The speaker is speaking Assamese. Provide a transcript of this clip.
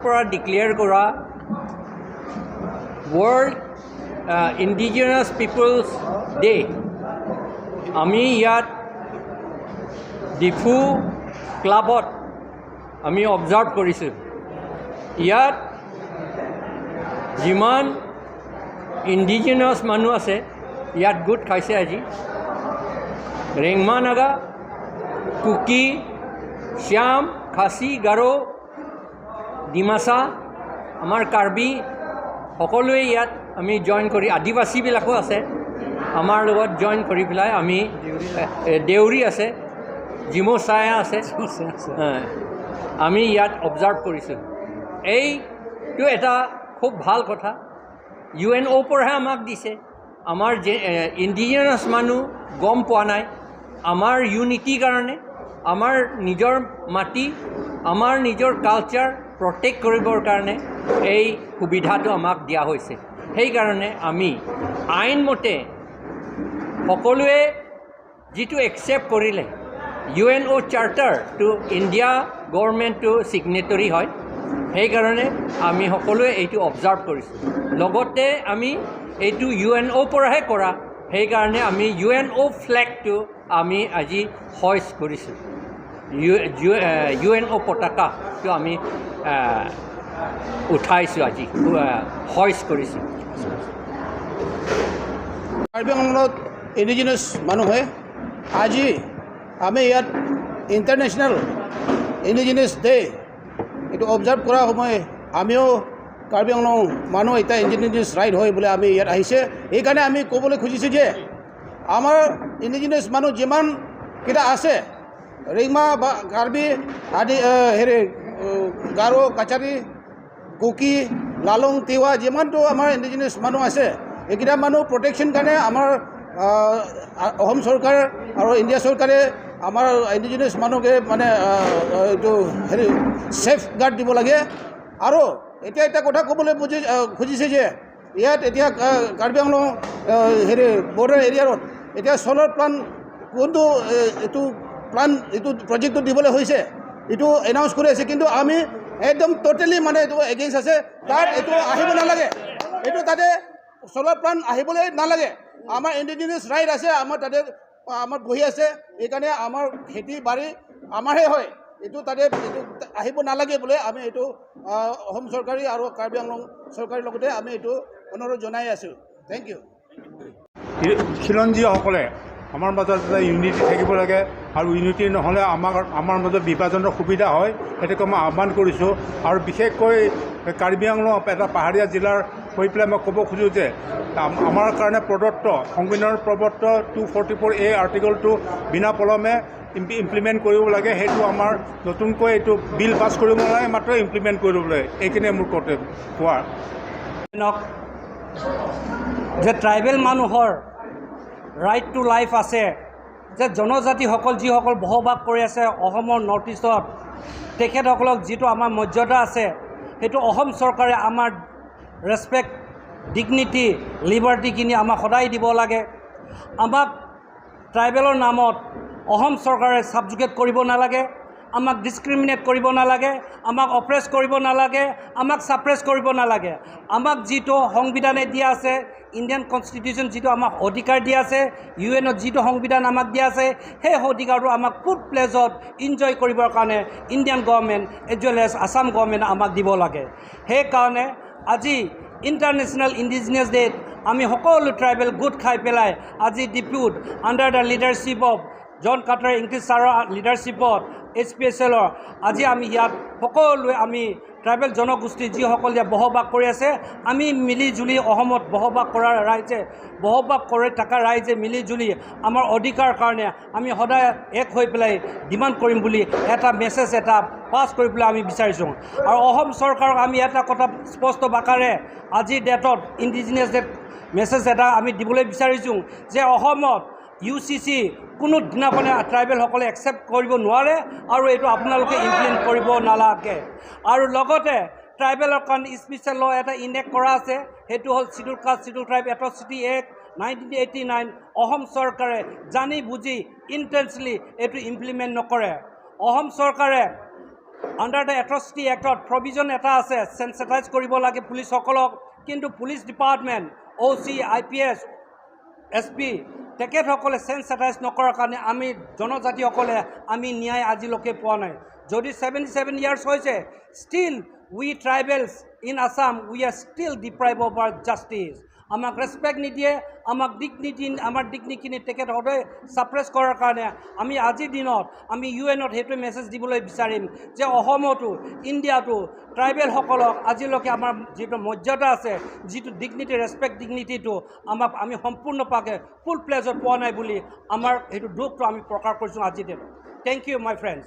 পৰা ডিক্লেয়াৰ কৰা ৱৰ্ল্ড ইণ্ডিজিনাছ পিপলছ ডে আমি ইয়াত ডিফু ক্লাবত আমি অবজাৰ্ভ কৰিছোঁ। ইয়াত যিমান ইণ্ডিজিনাছ মানুহ আছে ইয়াত গোট খাইছে আজি। ৰেংমা নাগা, কুকি, শ্যাম, খাচী, গাৰো, ডিমাচা, আমাৰ কাৰ্বি সকলোৱে ইয়াত আমি জইন কৰি, আদিবাসীবিলাকো আছে আমাৰ লগত জইন কৰি পেলাই আমি, দেউৰী আছে, জিমচায়া আছে, আমি ইয়াত অবজাৰ্ভ কৰিছোঁ। এইটো এটা খুব ভাল কথা। UNO পৰাহে আমাক দিছে। আমাৰ যে ইণ্ডিজিনাছ মানুহ গম পোৱা নাই, আমাৰ ইউনিটিৰ কাৰণে, আমাৰ নিজৰ মাটি, আমাৰ নিজৰ কালচাৰ প্ৰটেক্ট কৰিবৰ কাৰণে এই সুবিধাটো আমাক দিয়া হৈছে। সেইকাৰণে আমি আইনমতে সকলোৱে যিটো একচেপ্ট কৰিলে, UNO চাৰ্টাৰটো ইণ্ডিয়া গভৰ্ণমেণ্টটো ছিগনেটৰী হয়। সেইকাৰণে আমি সকলোৱে এইটো অবজাৰ্ভ কৰিছোঁ। লগতে আমি এইটো UNO পৰাহে কৰা, সেইকাৰণে আমি UNO ফ্লেগটো আমি আজি হইষ্ট কৰিছোঁ। UNO পতাকাটো আমি উঠাইছোঁ, আজি হইষ্ট কৰিছোঁ। কাৰ্বি আংলঙত ইণ্ডিজিনাছ মানুহে আজি আমি ইয়াত ইণ্টাৰনেশ্যনেল ইণ্ডিজিনাছ ডে এইটো অবজাৰ্ভ কৰাৰ সময় আমিও কাৰ্বি আংলং মানুহ এতিয়া ইণ্ডিজিনাছ ৰাইট হয় বুলি আমি ইয়াত আহিছে। সেইকাৰণে আমি ক'বলৈ খুজিছোঁ যে আমাৰ ইণ্ডিজিনাছ মানুহ যিমানকেইটা আছে, ৰিংমা বা কাৰ্বি আদি, গাৰো, কাছাৰী, কুকি, লালুং, তিৱা, যিমানটো আমাৰ ইণ্ডিজিনাছ মানুহ আছে, এইকেইটা মানুহ প্ৰটেকশ্যন কাৰণে আমাৰ অসম চৰকাৰ আৰু ইণ্ডিয়া চৰকাৰে আমাৰ ইণ্ডিজিনাছ মানুহকে মানে এইটো ছেফ গাৰ্ড দিব লাগে। আৰু এতিয়া এটা কথা ক'বলৈ খুজিছে যে ইয়াত এতিয়া কাৰ্বি আংলং বৰ্ডাৰ এৰিয়াত এতিয়া চ'লাৰ প্লাণ্ট কোনটো এইটো প্ৰজেক্টটো দিবলৈ হৈছে, এইটো এনাউন্স কৰি আছে, কিন্তু আমি একদম টোটেলি মানে এইটো এগেইনষ্ট আছে। তাত এইটো আহিব নালাগে, এইটো তাতে চ'লাৰ প্লাণ্ট আহিবলৈ নালাগে। আমাৰ ইণ্ডিজিনাছ ৰাইট আছে, আমাৰ তাতে আমাৰ বহি আছে। সেইকাৰণে আমাৰ খেতি বাৰী আমাৰহে হয়, এইটো তাতে এইটো আহিব নালাগে বোলে আমি এইটো অসম চৰকাৰী আৰু কাৰ্বি আংলং চৰকাৰৰ লগতে আমি এইটো অনুৰোধ জনাই আছোঁ। Thank U. খিলঞ্জীসকলে আমাৰ মাজত এটা ইউনিটি থাকিব লাগে, আৰু ইউনিটি নহ'লে আমাৰ মাজত বিভাজনৰ সুবিধা হয়। সেইটোকে মই আহ্বান কৰিছোঁ। আৰু বিশেষকৈ কাৰ্বি আংলং এটা পাহাৰীয়া জিলাৰ হৈ পেলাই মই ক'ব খোজোঁ যে আমাৰ কাৰণে প্ৰদত্ত সংবিধানৰ প্ৰদত্ত 244A আৰ্টিকলটো বিনা পলমে ইমপ্লিমেণ্ট কৰিব লাগে। সেইটো আমাৰ নতুনকৈ এইটো বিল পাছ কৰিব নালাগে, মাত্ৰ ইমপ্লিমেণ্ট কৰিব লাগে। এইখিনিয়ে মোৰ কৰ্তব্য কোৱা। যে ট্ৰাইবেল মানুহৰ ৰাইট টু লাইফ আছে, যে জনজাতিসকল যিসকল বসবাস কৰি আছে অসমৰ নৰ্থ ইষ্টত, তেখেতসকলক যিটো আমাৰ মৰ্যাদা আছে, সেইটো অসম চৰকাৰে আমাৰ ৰেচপেক্ট, ডিগনিটি, লিবাৰ্টিখিনি আমাক সদায় দিব লাগে। আমাক ট্ৰাইবেলৰ নামত অসম চৰকাৰে ছাবজুগেট কৰিব নালাগে, আমাক ডিছক্ৰিমিনেট কৰিব নালাগে, আমাক অপ্ৰেছ কৰিব নালাগে, আমাক ছাপ্ৰেছ কৰিব নালাগে। আমাক যিটো সংবিধানে দিয়া আছে, ইণ্ডিয়ান কনষ্টিটিউশ্যন যিটো আমাক অধিকাৰ দিয়া আছে, UNত যিটো সংবিধান আমাক দিয়া আছে, সেই অধিকাৰটো আমাক ফুল প্লেজত ইনজয় কৰিবৰ কাৰণে Indian government as well as Assam government আমাক দিব লাগে। সেইকাৰণে আজি ইণ্টাৰনেশ্যনেল ইণ্ডিজিনাছ ডেত আমি সকলো ট্ৰাইবেল গোট খাই পেলাই আজি ডিপুত under the leadership of John Kathar English ছাৰৰ লিডাৰশ্বিপত APHLৰ আজি আমি ইয়াত সকলোৱে আমি ট্ৰাইবেল জনগোষ্ঠী যিসকল ইয়াত বসবাস কৰি আছে, আমি মিলিজুলি অসমত বসবাস কৰা ৰাইজে, বসবাস কৰি থকা ৰাইজে মিলিজুলি আমাৰ অধিকাৰ কাৰণে আমি সদায় এক হৈ পেলাই ডিমাণ্ড কৰিম বুলি এটা মেছেজ এটা পাছ কৰি পেলাই আমি বিচাৰিছোঁ। আৰু অসম চৰকাৰক আমি এটা কথা স্পষ্ট বাকাৰে আজিৰ ডেটত ইণ্ডিজিনাছ ডেট মেছেজ এটা আমি দিবলৈ বিচাৰিছোঁ যে অসমত UCC কোনো দিনাখনে ট্ৰাইবেলসকলে একচেপ্ট কৰিব নোৱাৰে, আৰু এইটো আপোনালোকে ইমপ্লিমেণ্ট কৰিব নালাগে। আৰু লগতে ট্ৰাইবেলৰ কাৰণে স্পেচিয়েল ল' এটা ইনেক্ট কৰা আছে, সেইটো হ'ল schedule caste schedule tribe atrocity act 1989। অসম চৰকাৰে জানি বুজি ইণ্টেনচলি এইটো ইমপ্লিমেণ্ট নকৰে। অসম চৰকাৰে আণ্ডাৰ দ্য এট্ৰচিটি এক্টত প্ৰভিজন এটা আছে চেনচিটাইজ কৰিব লাগে পুলিচসকলক, কিন্তু police department OC IPS SP তেখেতসকলে চেনচিটাইজ নকৰাৰ কাৰণে আমি জনজাতিসকলে আমি ন্যায় আজিলৈকে পোৱা নাই। যদি 77 years হৈছে, still we tribals in Assam we are still deprived of our justice. আমাক ৰেচপেক্ট নিদিয়ে, আমাক ডিগনিটি আমাৰ ডিগনিটিখিনি তেখেত সদায় ছাপ্ৰেছ কৰাৰ কাৰণে আমি আজিৰ দিনত আমি UNত সেইটো মেছেজ দিবলৈ বিচাৰিম যে অসমতো ইণ্ডিয়াতো ট্ৰাইবেলসকলক আজিলৈকে আমাৰ যিটো মৰ্যাদা আছে, যিটো ডিগনিটি ৰেচপেক্ট ডিগনিটিটো আমি সম্পূৰ্ণভাৱে ফুল প্লেজত পোৱা নাই বুলি আমাৰ সেইটো দুখটো আমি প্ৰকাশ কৰিছোঁ আজিৰ দিনত। Thank you my friends.